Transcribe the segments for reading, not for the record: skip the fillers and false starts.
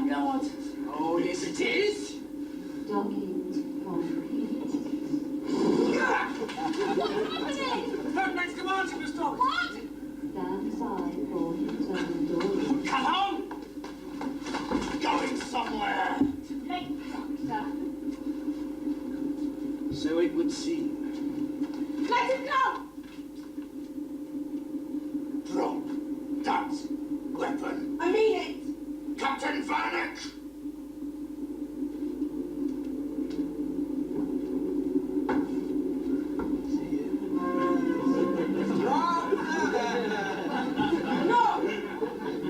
God. Oh, yes it is. Document complete. What's happening? Third mate's command ship was stopped. What? Stand aside for internal door. Come on! Going somewhere. Late, Doctor. So it would seem. Let him go! Drop that weapon. I mean it! Captain Vanek! No!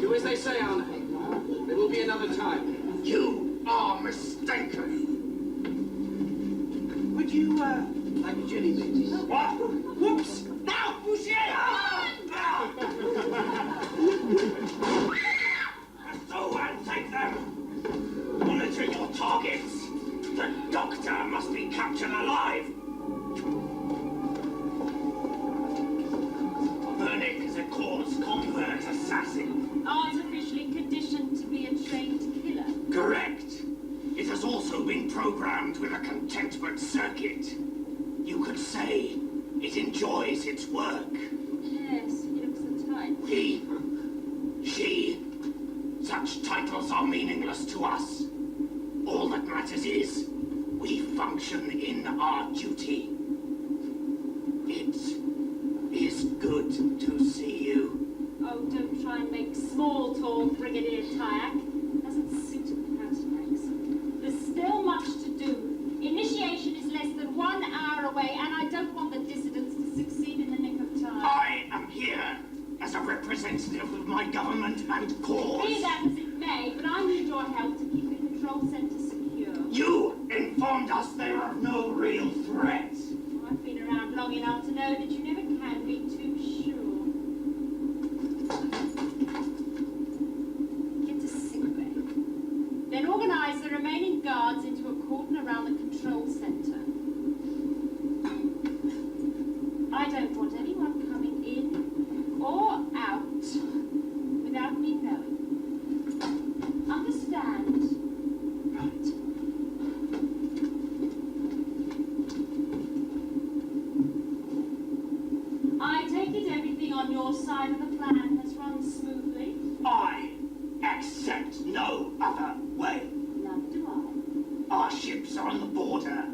Do as they say, Anna. There will be another time. You are mistaken. Would you, like jelly beans? What? Whoops! Now, Boucher! So and take them! Monitor your targets! The Doctor must be captured alive! Vernick is a coarse convert assassin. Artificially conditioned to be a trained killer. Correct. It has also been programmed with a contentment circuit. You could say it enjoys its work. Yes, he looks the type. He, she, such titles are meaningless to us. All that matters is we function in our duty. It is good to see you. Oh, don't try and make small talk, Brigadier Tyak. Doesn't suit a person, Rex. There's still much to do. Initiation is less than 1 hour away, and I don't want the dissidents to succeed in the nick of time. I am here as a representative of my government and cause. Be that as it may, but I need your help to keep the control center secure. You informed us they are of no real threat. I've been around long enough to know that you never can be too sure. Get to sickbay. Then organize the remaining guards into a cordon around the control center. I don't want anyone coming in or out without me knowing. Understand? Right. I take it everything on your side of the plan has run smoothly? I accept no other way. Neither do Our ships are on the border,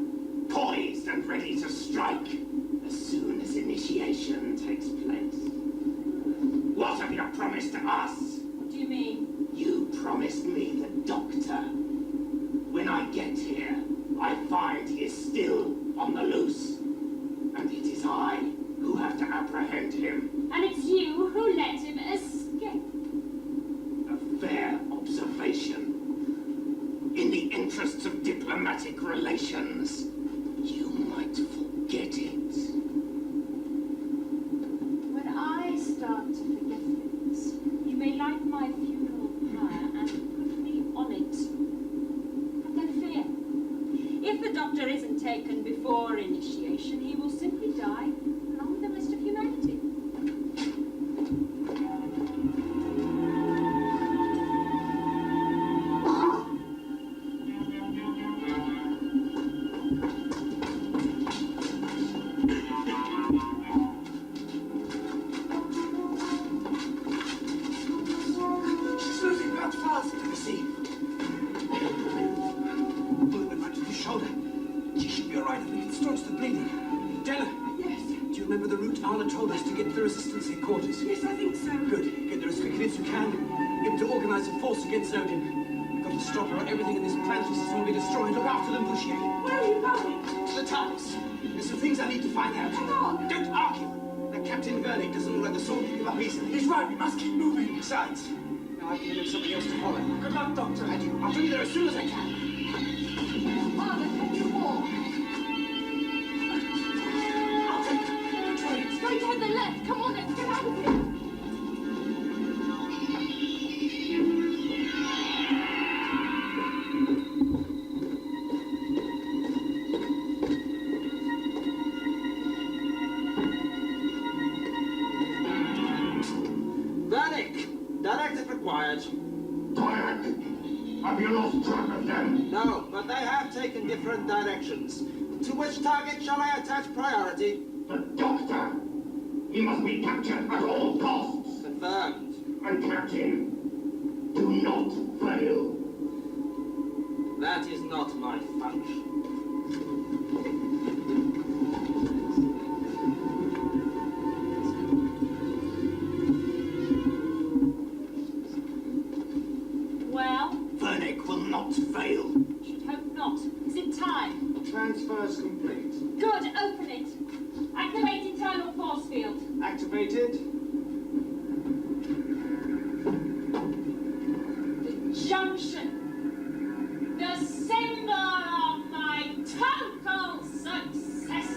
poised and ready to strike as soon as initiation takes place. What have you promised to us? What do you mean? You promised me the Doctor. When I get here, I find he is still on the loose. And it is I who have to apprehend him. And it's you who let him escape. A fair observation. In the interests of diplomatic relations, you might forget it. When I start to forget things, you may light my funeral pyre and put me on it. Have no fear. If the Doctor isn't taken before initiation, he will simply die along with the rest of humanity. She's losing blood fast, you see. Bullet went right to the shoulder. She should be all right if we can staunch the bleeding. Jenna! Yes. Do you remember the route Anna told us to get to the resistance headquarters? Yes, I think so. Good. Get there as quickly as you can. Get them to organize a force against Odin. We've got to stop her or everything in this planetary system will be destroyed. Look after them, Boucher. Where are you going? To the TARDIS. There's some things I need to find out. Hang on. Don't argue. That Captain Vernick doesn't look like the sort to give up easily. He's right, we must keep moving. Besides, now I've given him something else to follow. Good luck, Doctor. And you. I'll be there as soon as I can. Father, can you walk? I'll take the train. Straight ahead the left. Come on, let's get out of here. Vernick, direct if required. Have you lost track of them? No, but they have taken different directions. To which target shall I attach priority? The Doctor! He must be captured at all costs! Confirmed. And Captain, do not fail. That is not my function. Well, Vernick will not fail. should hope not. Is it time? Transfer's complete. Good, open it. Activate internal force field. Activated. The junction. The symbol of my total success.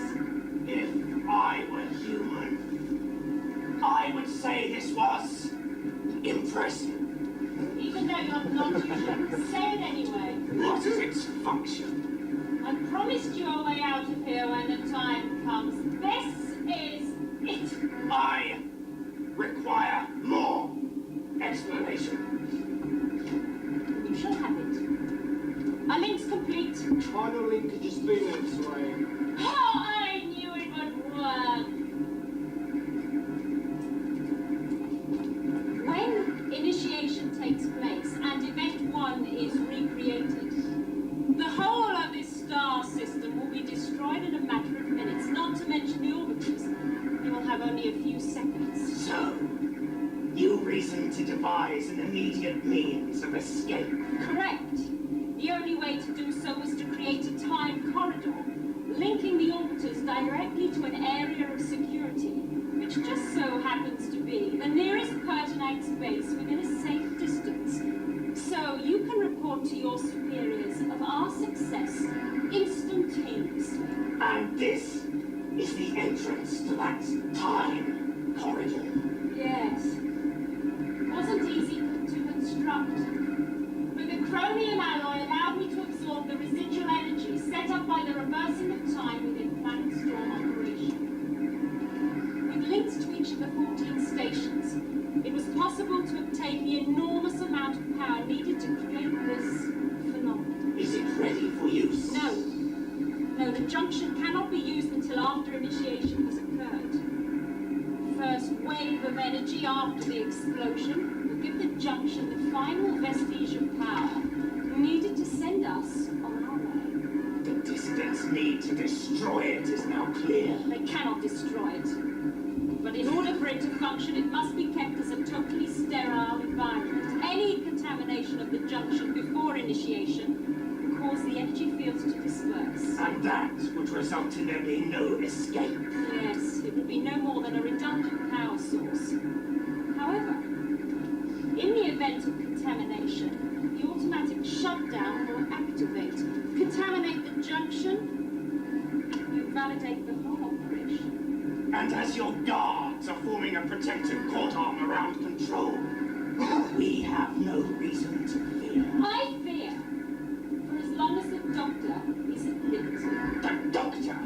If I were human, I would say this was impressive. Even though you're not, you should say it anyway. What is its function? I promised you a way out of here when the time comes. This is it. I require more explanation. You shall have it. Our link's complete. Final linkage is 3 minutes away. Oh, I knew it would work. When initiation takes place and event 1 is recreated, the whole of this star system will be destroyed in a matter of minutes, not to mention the orbiters. You will have only a few seconds. So, you reason to devise an immediate means of escape. Correct. The only way to do so was to create a time corridor, linking the orbiters directly to an area of security, which just so happens to be the nearest Pertinax base within a safe distance. So you can report to your superiors of our success instantaneously. And this is the entrance to that time corridor. Yes. Wasn't easy to construct. But the chromium alloy allowed me to absorb the residual energy set up by the reversing of time within Planet Storm operation. With links to each of the 14 stations, it was possible to obtain the enormous amount of power needed to create this phenomenon. Is it ready for use? No. No, the junction cannot be used until after initiation has occurred. First wave of energy after the explosion will give the junction the final vestige of power needed to send us on our way. The dissidents' need to destroy it is now clear. They cannot destroy it. But in order for it to function, it must be kept as a totally sterile environment. Any contamination of the junction before initiation will cause the energy fields to disperse. And that would result in there being no escape. Yes, it would be no more than a redundant power source. However, in the event of contamination, the automatic shutdown will activate. Contaminate the junction, you validate the whole operation. And as your guards are forming a protective cordon around control, we have no reason to fear. I fear, for as long as the Doctor is at liberty. The Doctor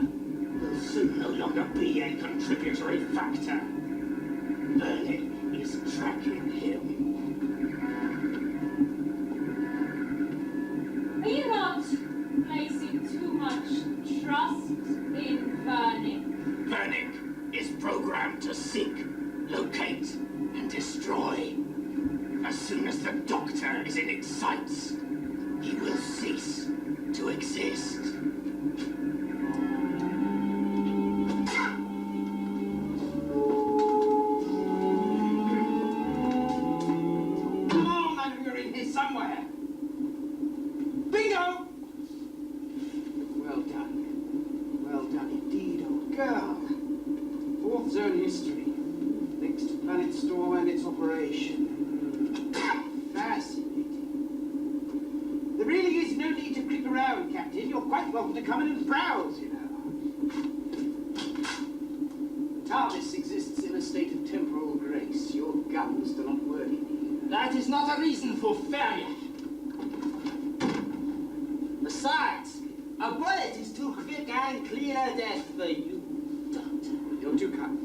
will soon no longer be a contributory factor. Vernick is tracking him. Are you not placing too much trust in Vernick? Vernick is programmed to seek, locate, and destroy. As soon as the Doctor is in its sights, he will cease to exist. Come on, man, we're in here somewhere. Bingo! Well done. Well done indeed, old girl. 4th zone history. Links to Planet Storm and its operation. Fascinating. There really is no need to creep around, Captain. You're quite welcome to come in and browse, you know. The TARDIS exists in a state of temporal grace. Your guns do not work in here. That is not a reason for failure. Besides, a bullet is too quick and clean a death for you, Doctor. You're too kind.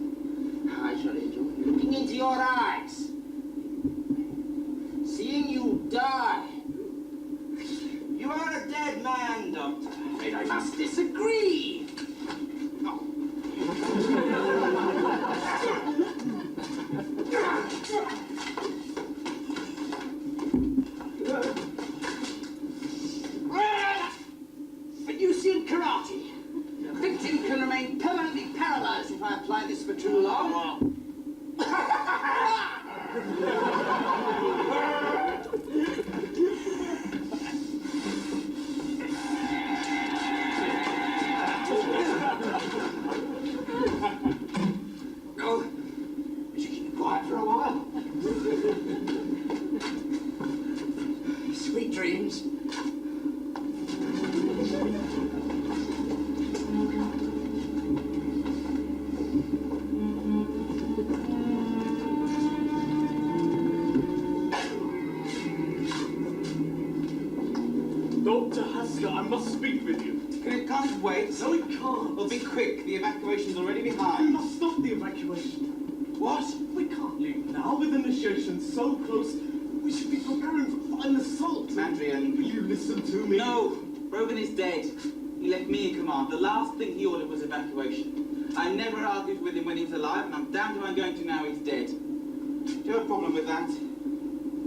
I shall enjoy looking into your eyes. Seeing you die wait. No, we can't. Well, be quick. The evacuation's already We behind. must stop the evacuation. What? We can't leave now with initiation so close. We should be preparing for final assault. Mandrian. Will you listen to me? No. Brogan is dead. He left me in command. The last thing he ordered was evacuation. I never argued with him when he was alive, and I'm damned if I'm going to now he's dead. Do you have a problem with that?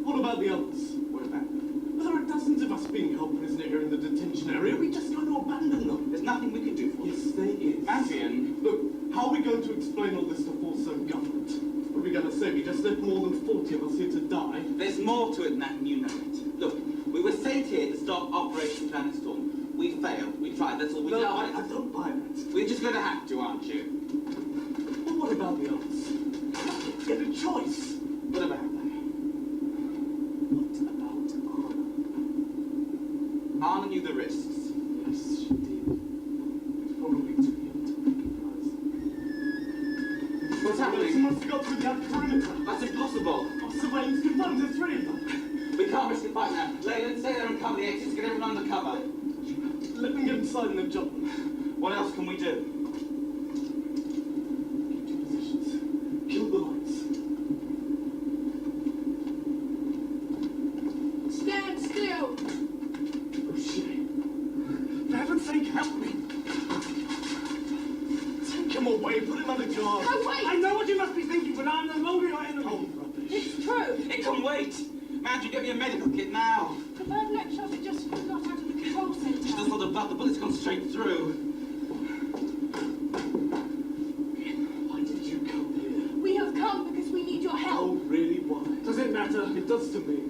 What about the others? What about? Well, there are dozens of us being held prisoner here in the detention area. We just got to abandon them. There's nothing we can do for Yes, them. there is. Mandrian. Look, how are we going to explain all this to Portsmouth government? What are we going to say? We just left more than 40 of us here to die. There's more to it than that, and you know it. Look, we were sent here to stop Operation Planet Storm. We failed. We tried. That's all we did. No, I don't buy that. We're just going to have to, aren't you? But what about the others? Get a choice. What about that? What about Anna? Anna knew the risks. Yes, she did. Probably too young to recognize. What's She happening? must have got through that perimeter. That's impossible. Our surveillance confirmed the three of them. We can't risk a fight now. Leyland, stay there and cover the exits. Get everyone under cover. Let them get inside and then jump them. What else can we do? Keep to positions. Kill the lights. Stand still! Oh, shit. For heaven's sake, help me. Take him away. Put him under guard. No, wait! I know what you must be thinking, but I'm no longer your enemy. Oh, rubbish. It's true! It can wait. Mandrian, get me a medical kit now. The bird neck shot it just got out of the control centre. She doesn't know the blood. The bullet's gone straight through. Why did you come here? We have come because we need your Oh, help. really? Why? Does it matter? It does to me.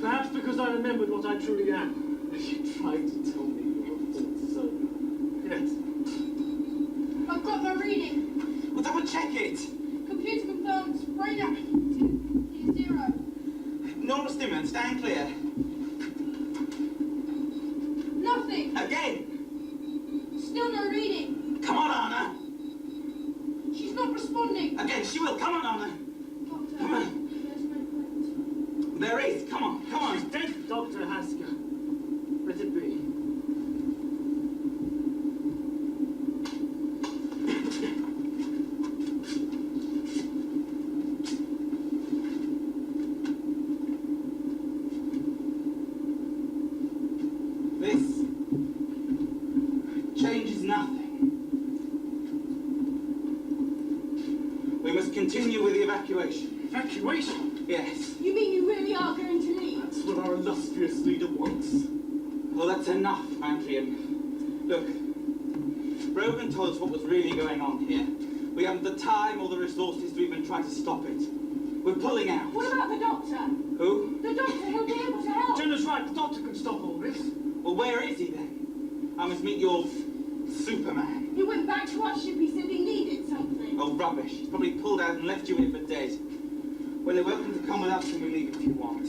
Perhaps because I remembered what I truly am. You tried to tell me you were a fourth zone. Yes. I've got no reading. Well, double check it. Computer confirms. Brain activity is 0. Normal stimulant. Stand clear. Nothing. Again. Still no reading. Come on, Anna. She's not responding. Again, she will. Come on, Anna. Doctor, Come on. there's no point. There is. Come on. Come on. She's dead, Dr. Hasker. Let it be. This changes nothing. We must continue with the evacuation. Evacuation? Yes. You mean you really are going to leave? That's what our illustrious leader wants. Well, that's enough, Mandrian. Look, Brogan told us what was really going on here. We haven't the time or the resources to even try to stop it. We're pulling out. What about the doctor? Who? The doctor, he'll be able to help. Jenna's right. The doctor can stop all this. Well, where is he then? I must meet your Superman. He went back to our ship. He said he needed something. Oh, rubbish. He's probably pulled out and left you in it for dead. Well, you're welcome to come with us when we leave if you want.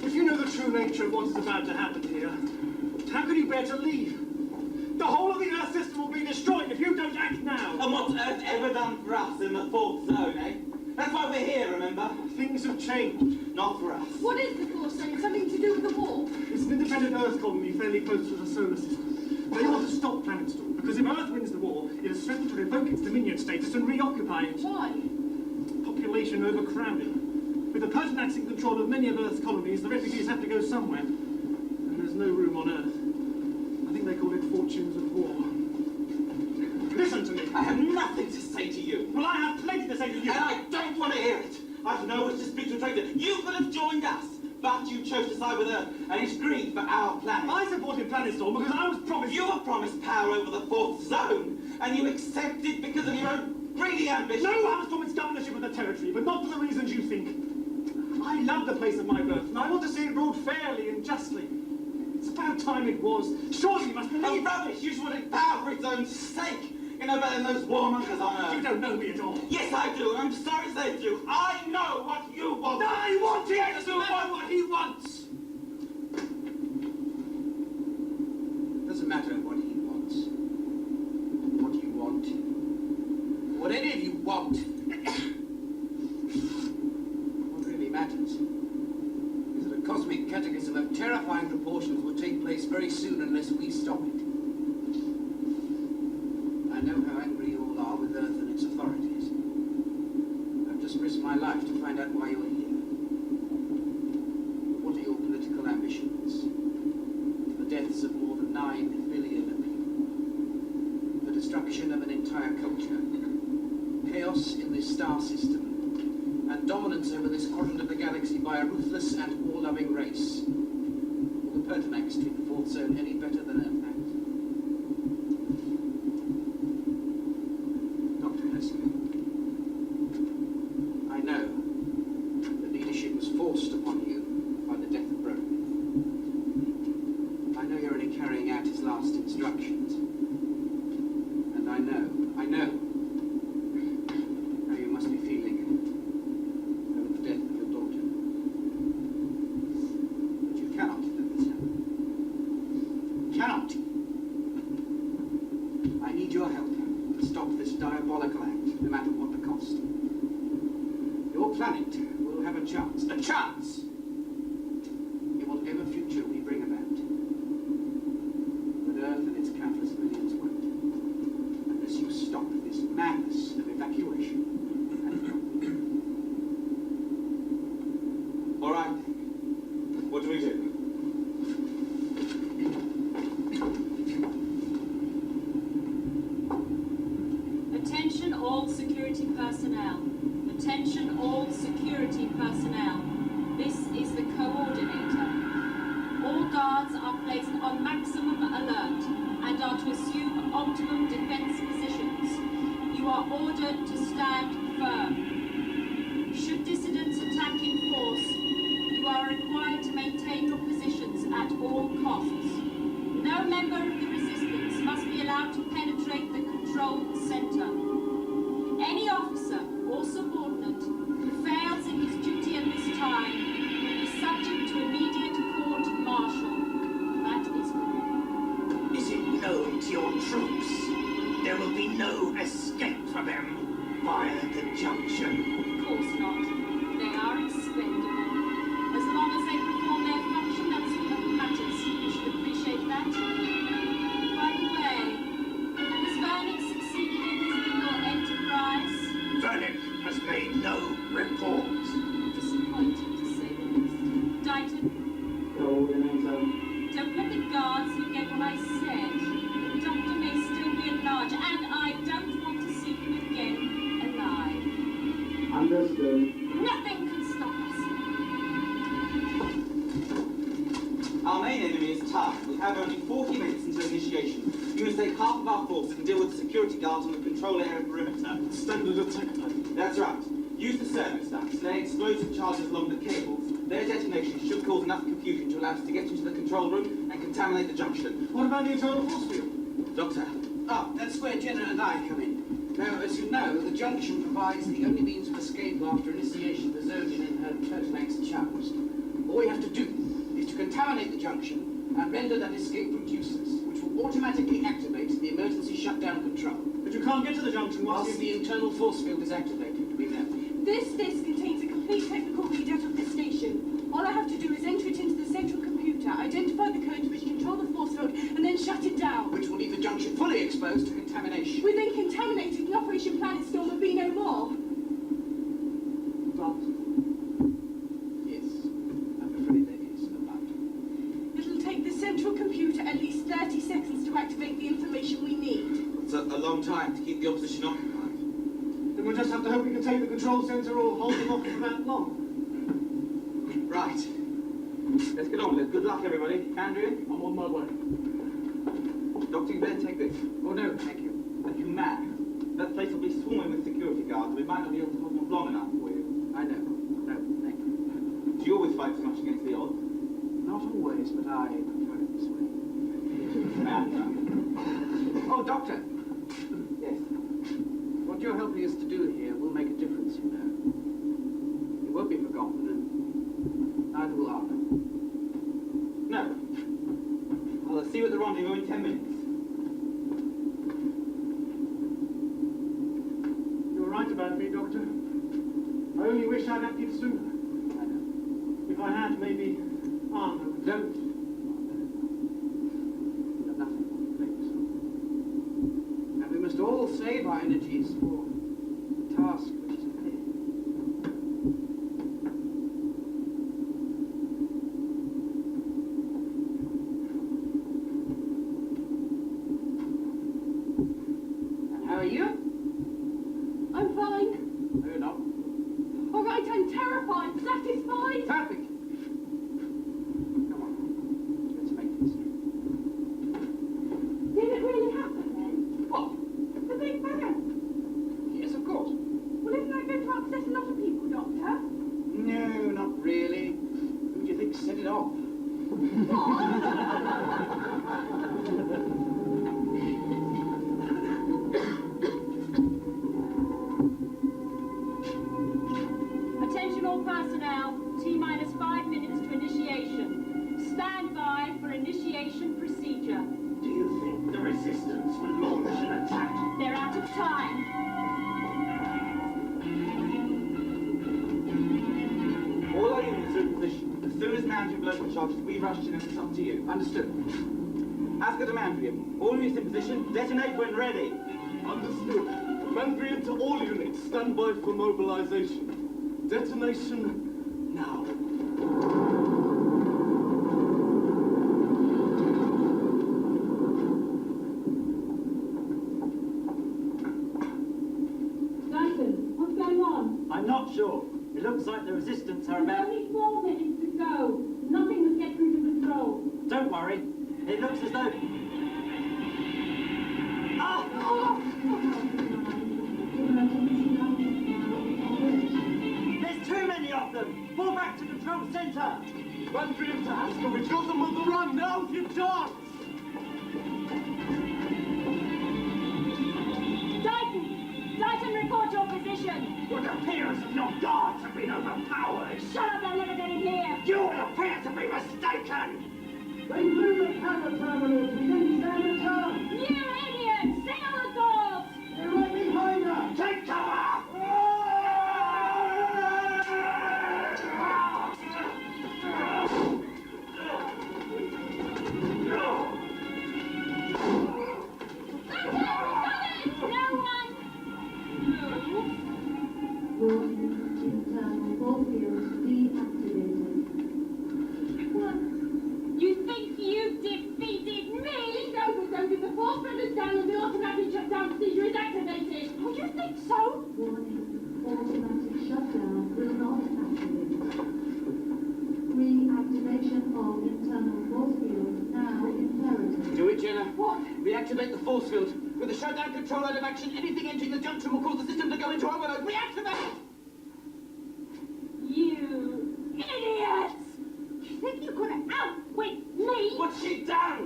If you know the true nature of what is about to happen here, how could you bear to leave? The whole of the Earth system will be destroyed if you don't act now. And what's Earth ever done for us in the fourth zone, eh? That's why we're here, remember? Things have changed. Not for us. What is the force zone? Something to do with the war? It's an independent Earth colony fairly close to the solar system. They want to stop Planet Storm, because if Earth wins the war, it is threatened to revoke its dominion status and reoccupy it. Why? Population overcrowding. With the pertinaxing control of many of Earth's colonies, the refugees have to go somewhere. And there's no room on Earth. I think they call it fortunes of war. Listen to me. I have nothing to say to you. Well, I have plenty to say to you. And I don't want to hear it. I've no wish to speak to a traitor. You could have joined us, but you chose to side with Earth and its greed for our planet. I supported Planet Storm because I was promised... You were promised power over the fourth zone, and you accepted because of your own greedy ambition. No, I was promised governorship of the territory, but not for the reasons you think. I love the place of my birth, and I want to see it ruled fairly and justly. It's about time it was. Surely you must Oh, believe... rubbish! You wanted power for its own sake. You know better than those warmongers on Earth. You don't know me at all. Yes, I do, and I'm sorry to say it to you. I know what you want. I want him Yes, to you know want what he wants. Doesn't matter what he wants. What you want. What any of you want. What really matters very soon unless we stop it. I know how angry you all are with Earth and its authorities. I've just risked my life to find out why you're here. What are your political ambitions? The deaths of more than 9 billion people. The destruction of an entire culture. Chaos in this star system. And dominance over this quadrant of the galaxy by a ruthless and war-loving race. Will the Pertinax treat the fourth zone any better than Earth has? Dr. Hessley, I know the leadership was forced upon you by the death of Brogan. I know you're only carrying out his last instructions. And I know how you must be feeling over the death of your daughter. But you cannot let this happen. Cannot. I need your help to stop this diabolical act, no matter what the cost. Your planet will have a chance in whatever future we bring about. But Earth and its countless millions won't, unless you stop this madness of evacuation. All right. What do we do? Attention all security personnel. Attention all security personnel. This is the coordinator. All guards are placed on maximum alert and are to assume optimum defense positions. You are ordered to stand firm. Should dissidents attack in force, you are required to maintain your positions at all costs. No member of the resistance must be allowed to penetrate the control center. Any officer or subordinate who fails in his duty at this time will be subject to immediate court-martial. That is all. Is it known to your troops there will be no escape for them via the junction? Of course not. They are expendable. As long as they perform their function, that's all that matters. You should appreciate that. By the way, has Vernick succeeded in his little enterprise? Vernick has made no report. Disappointing, to say the least. Dighton, don't let the guards forget what I said. The doctor may still be at large, and I don't want to see him again alive. Understood. Nothing can stop us. Our main enemy is time. We have only 40 minutes until initiation. You must take half of our forces and deal with the security guards on the control area perimeter. Standard attack time. That's right. Use the thermostats, lay explosive charges along the cables. Their detonation should cause enough confusion to allow us to get into the control room and contaminate the junction. What about the internal force field? Doctor, That's where Jenna and I come in. Now, as you know, the junction provides the only means of escape after initiation of the zoning in her Pertinax charms. All we have to do is to contaminate the junction and render that escape route useless, which will automatically activate the emergency shutdown control. But you can't get to the junction Whilst the internal force field is activated, we know. This disk contains a complete technical readout of the station. All I have to do is enter it into the central computer, identify the codes which control the force field, and then shut it down. Which will leave the junction fully exposed to contamination. We're then contaminated and Operation Planet Storm will be no more. But Yes, I'm afraid there is a but. It'll take the central computer at least 30 seconds to activate the information we need. it's a long time to keep the opposition occupied. then we'll just have to hope we can take the control centre or hold them off for that long. Right. Let's get on with it. Good luck, everybody. Andrea? I'm on my way. Doctor, you better take this. Oh no, thank you. Are you mad? That place will be swarming with security guards. We might not be able to hold them long enough for you. I know. No, thank you. Do you always fight so much against the odds? Not always, but I prefer it this way. Mad. Oh, Doctor, Yes. what you're helping us to do here will make a difference, you know. It won't be forgotten, and neither will Arthur. No. I'll see you at the rendezvous in 10 minutes. You're right about me, Doctor. I only wish I'd acted sooner. I know. If I had, maybe Arthur would... Don't. save our energies for a task which is clear. And how are you? I'm fine. No, you're not. All right, I'm terrified, satisfied. Perfect. Come on. Let's make this. Did it really happen then? What? The Big Bang? Yes, of course. Well, isn't that going to upset a lot of people, Doctor? No, not really. Who do you think set it off? Attention all personnel, T-minus 5 minutes to initiation. Stand by for initiation procedure. Do you think the resistance will launch an attack? They're out of time. All our units are in position. As soon as Mandrium local charges, we rush in and it's up to you. Understood. As for the Mandrium, all units in position, detonate when ready. Understood. Mandrian to all units, stand by for mobilization. Detonation now. Dyson, what's going on? I'm not sure. It looks like the resistance are about... Only 4 minutes to go. Nothing will get through to control. Don't worry. It looks as though... Ah! There's too many of them! Fall back to control center! Mandrian to Haskell, we've got them on the run. Now's your chance. Dyson, report your position. It appears that your guards have been overpowered. Shut up, they'll never get in here. You appear to be mistaken. They blew the power terminals. We didn't stand a chance. You idiots! Signal the doors! They're right behind us. Take cover! No one! Your internal force field deactivated. What? You think you defeated me? It's over, Dogan. The force field is down and the automatic shutdown procedure is activated. Oh, you think so? Warning, automatic shutdown will not activate. Reactivation of internal force field now imperative. Do it, Jenna. What? Reactivate the force field. With the shutdown control out of action, anything entering the junction will cause the system to go into overload. Reactivate! You idiots! You think you could outwit me? What's she done?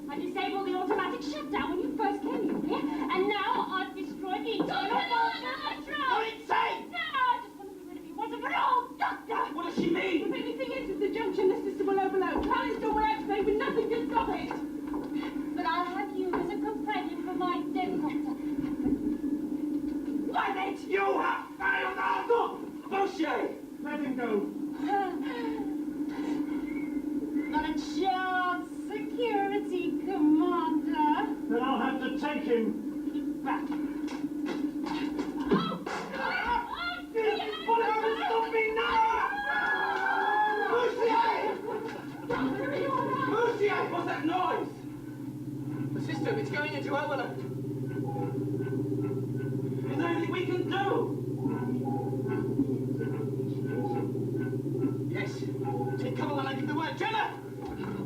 I disabled the automatic shutdown when you first came in here, and now I've destroyed the internal force control! You're insane! No, I just want to be rid of you once and for all, Doctor! What does she mean? If anything enters the junction, the system will overload. Planning still will activate, but nothing can stop it. But I'll have you as a companion for my defunct. Why, mate? You have failed us! Stop! Bullshit! Let him go. Not a chance, security commander. Then I'll have to take him back. Stop me now! Bullshit! What's that noise? The system, it's going into overload. Is there anything we can do? Yes. Take cover when I give the word. Jenna!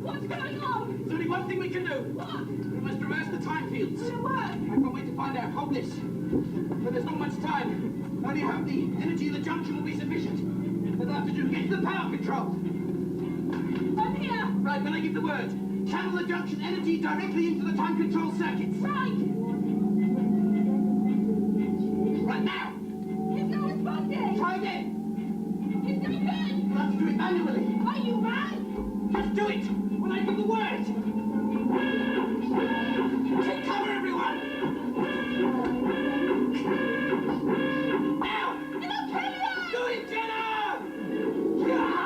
What's going on? There's only one thing we can do. What? We must reverse the time fields. Will it work? I've got a way to find out. Hold this. But there's not much time. Only hope the energy in the junction will be sufficient. What I have to do, get to the power control. I'm here. Right, when I give the word, channel the junction energy directly into the time control circuits. Right. Right now. He's not responding. Try again. He's no good. We'll have to do it manually. Are you mad? Just do it when I give the word. Take cover, everyone. Now. It'll kill you. Do it, Jenna. Yeah.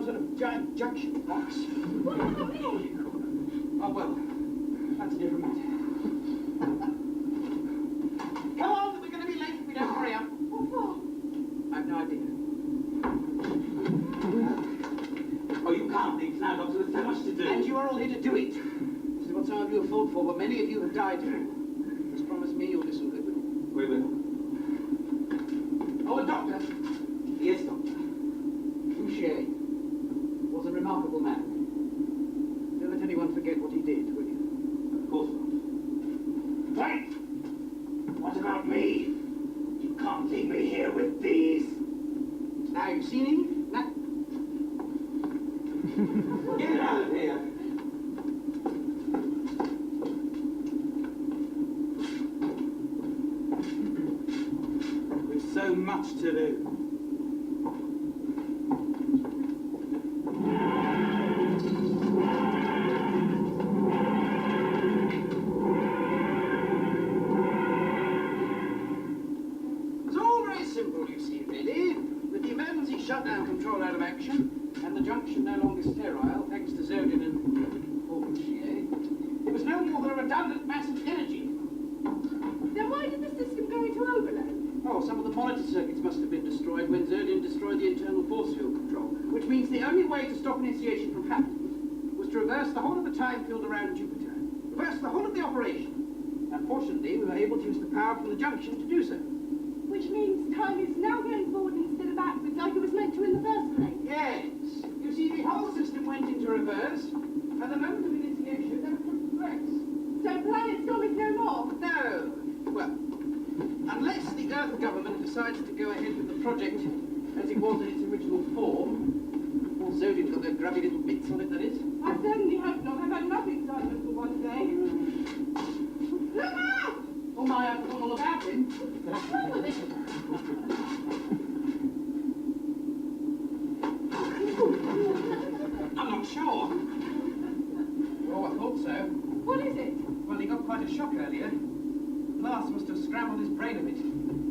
some sort of giant junction box. What about me? Oh, well, that's a different matter. Come on, we're going to be late if we don't hurry up. What for? I've no idea. Oh, you can't leave now, Doctor. There's so much to do. And you are all here to do it. This is what some of you have fought for, but many of you have died for. Just promise me you'll listen to it. We will. Oh, a doctor. Yes, Doctor. Touché. Was a remarkable man. Don't let anyone forget what he did, will you? Of course not. Wait! What about me? You can't leave me here with these. Now, you've seen him? Now, Get out of here. We've so much to do. it's all very simple, you see, really. With the emergency shutdown control out of action, and the junction no longer sterile, thanks to Zodin and Portsmouth, it was no more than a redundant mass of energy. Then why did the system go into overload? Oh, some of the monitor circuits must have been destroyed when Zodin destroyed the internal force field control, which means the only way to stop initiation from happening was to reverse the whole of the time field around Jupiter. Reverse the whole of the operation. Unfortunately, we were able to use the power from the junction to do so. Which means time is now going forward instead of backwards like it was meant to in the first place. Yes. You see, the whole system went into reverse, and the moment of initiation never took place. So planet Storm is no more. No. Well, unless the Earth government decides to go ahead with the project as it was in its original form, all Zodin got their grubby little bits on it, that is. I certainly hope not. I've had enough excitement for one day. Look out! Oh my, I've forgotten all about him. What's wrong with it? I'm not sure. Oh, I thought so. What is it? Well, he got quite a shock earlier. Blast must have scrambled his brain a bit.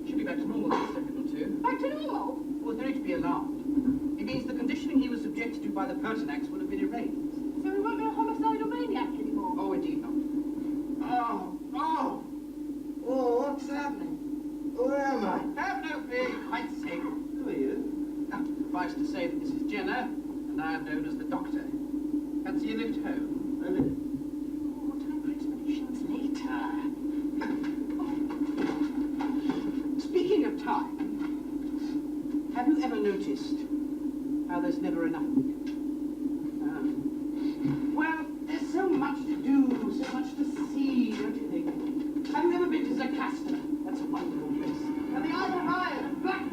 Should be back to normal in a second or two. Back to normal? Well, no need to be alarmed. It means the conditioning he was subjected to by the Pertinax would have been erased. So we won't be a homicidal maniac anymore? Oh, indeed not. Oh, what's happening? Where am I? Have no fear, you're quite safe. Who are you? Suffice to say that this is Jenna, and I am known as the Doctor. Fancy a lift home? A minute. Oh, time for explanations later. Speaking of time, have you ever noticed how there's never enough of it? Well, there's so much to do, so much to see, don't you think? Have you ever been to Zacasta? That's a wonderful place. And the Isle of Iron, Black